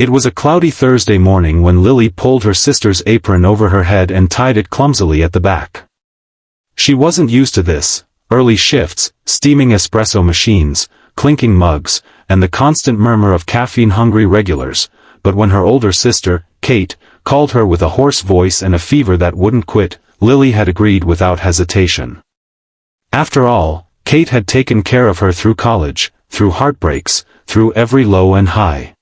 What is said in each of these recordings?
It was a cloudy Thursday morning when Lily pulled her sister's apron over her head and tied it clumsily at the back. She wasn't used to this: early shifts, steaming espresso machines, clinking mugs, and the constant murmur of caffeine-hungry regulars, but when her older sister, Kate, called her with a hoarse voice and a fever that wouldn't quit, Lily had agreed without hesitation. After all, Kate had taken care of her through college, through heartbreaks, through every low and high.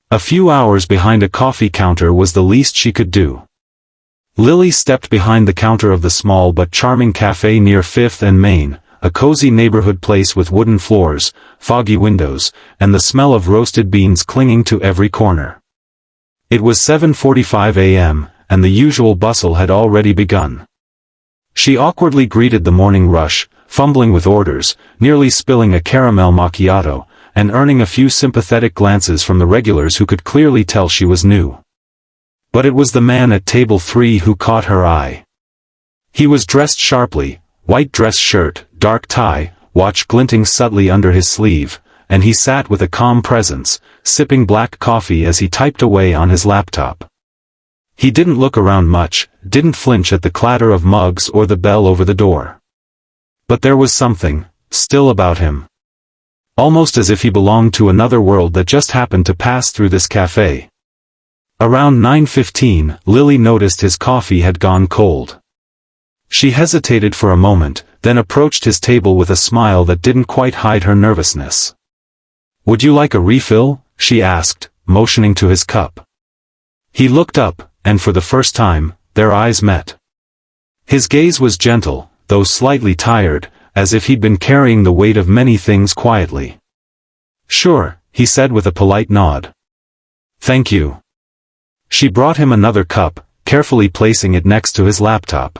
A few hours behind a coffee counter was the least she could do. Lily stepped behind the counter of the small but charming café near 5th and Main, a cozy neighborhood place with wooden floors, foggy windows, and the smell of roasted beans clinging to every corner. It was 7:45 a.m., and the usual bustle had already begun. She awkwardly greeted the morning rush, fumbling with orders, nearly spilling a caramel macchiato, and earning a few sympathetic glances from the regulars who could clearly tell she was new. But it was the man at table 3 who caught her eye. He was dressed sharply, white dress shirt, dark tie, watch glinting subtly under his sleeve, and he sat with a calm presence, sipping black coffee as he typed away on his laptop. He didn't look around much, didn't flinch at the clatter of mugs or the bell over the door. But there was something, still about him. Almost as if he belonged to another world that just happened to pass through this café. Around 9:15, Lily noticed his coffee had gone cold. She hesitated for a moment, then approached his table with a smile that didn't quite hide her nervousness. "Would you like a refill?" she asked, motioning to his cup. He looked up, and for the first time, their eyes met. His gaze was gentle, though slightly tired, as if he'd been carrying the weight of many things quietly. "Sure," he said with a polite nod. "Thank you." She brought him another cup, carefully placing it next to his laptop.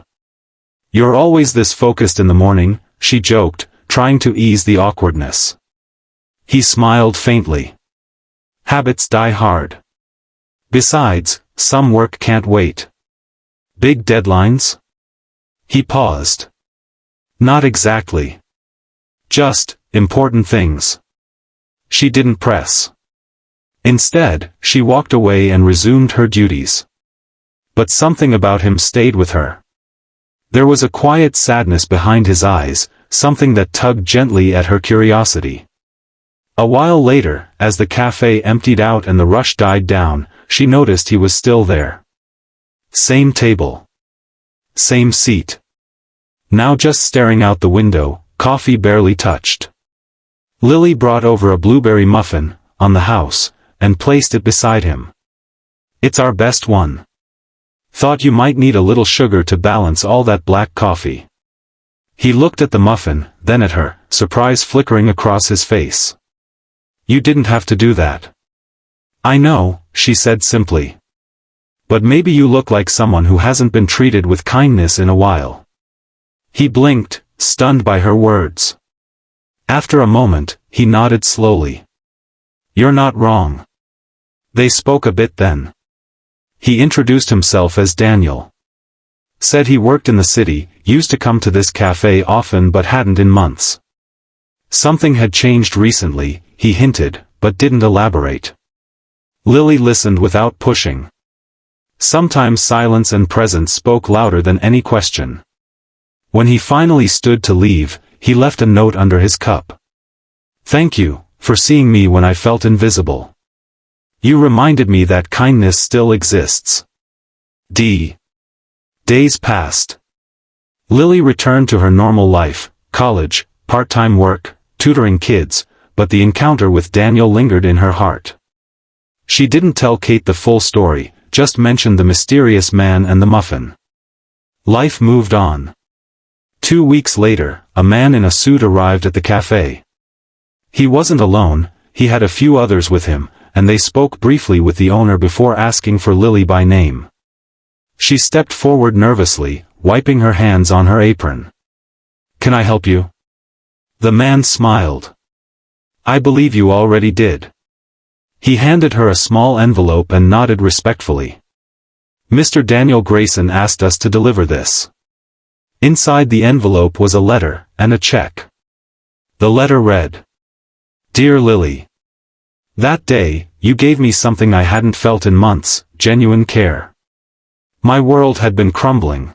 "You're always this focused in the morning," she joked, trying to ease the awkwardness. He smiled faintly. "Habits die hard. Besides, some work can't wait." "Big deadlines?" He paused. "Not exactly. Just, important things." She didn't press. Instead, she walked away and resumed her duties. But something about him stayed with her. There was a quiet sadness behind his eyes, something that tugged gently at her curiosity. A while later, as the café emptied out and the rush died down, she noticed he was still there. Same table. Same seat. Now just staring out the window, coffee barely touched. Lily brought over a blueberry muffin, on the house, and placed it beside him. "It's our best one. Thought you might need a little sugar to balance all that black coffee." He looked at the muffin, then at her, surprise flickering across his face. "You didn't have to do that." "I know," she said simply. "But maybe you look like someone who hasn't been treated with kindness in a while." He blinked, stunned by her words. After a moment, he nodded slowly. "You're not wrong." They spoke a bit then. He introduced himself as Daniel. Said he worked in the city, used to come to this café often but hadn't in months. Something had changed recently, he hinted, but didn't elaborate. Lily listened without pushing. Sometimes silence and presence spoke louder than any question. When he finally stood to leave, he left a note under his cup. "Thank you, for seeing me when I felt invisible. You reminded me that kindness still exists." Days passed. Lily returned to her normal life, college, part-time work, tutoring kids, but the encounter with Daniel lingered in her heart. She didn't tell Kate the full story, just mentioned the mysterious man and the muffin. Life moved on. 2 weeks later, a man in a suit arrived at the café. He wasn't alone, he had a few others with him, and they spoke briefly with the owner before asking for Lily by name. She stepped forward nervously, wiping her hands on her apron. "Can I help you?" The man smiled. "I believe you already did." He handed her a small envelope and nodded respectfully. "Mr. Daniel Grayson asked us to deliver this." Inside the envelope was a letter, and a check. The letter read, "Dear Lily, That day, you gave me something I hadn't felt in months, genuine care. My world had been crumbling.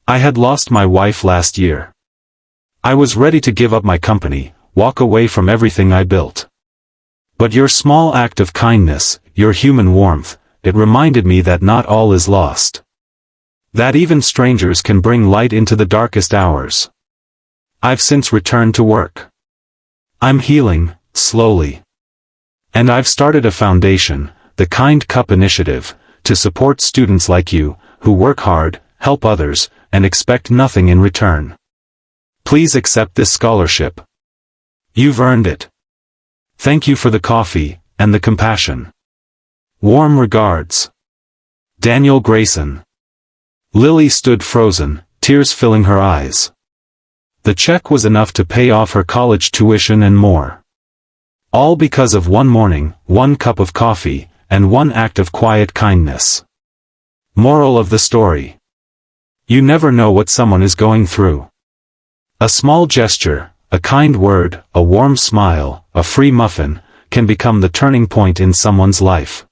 I had lost my wife last year. I was ready to give up my company, walk away from everything I built. But your small act of kindness, your human warmth, it reminded me that not all is lost. That even strangers can bring light into the darkest hours. I've since returned to work. I'm healing, slowly. And I've started a foundation, the Kind Cup Initiative, to support students like you, who work hard, help others, and expect nothing in return. Please accept this scholarship. You've earned it. Thank you for the coffee, and the compassion. Warm regards. Daniel Grayson. Lily stood frozen, tears filling her eyes. The check was enough to pay off her college tuition and more. All because of one morning, one cup of coffee, and one act of quiet kindness. Moral of the story. You never know what someone is going through. A small gesture, a kind word, a warm smile, a free muffin, can become the turning point in someone's life.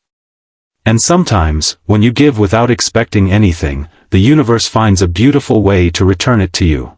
And sometimes, when you give without expecting anything, the universe finds a beautiful way to return it to you.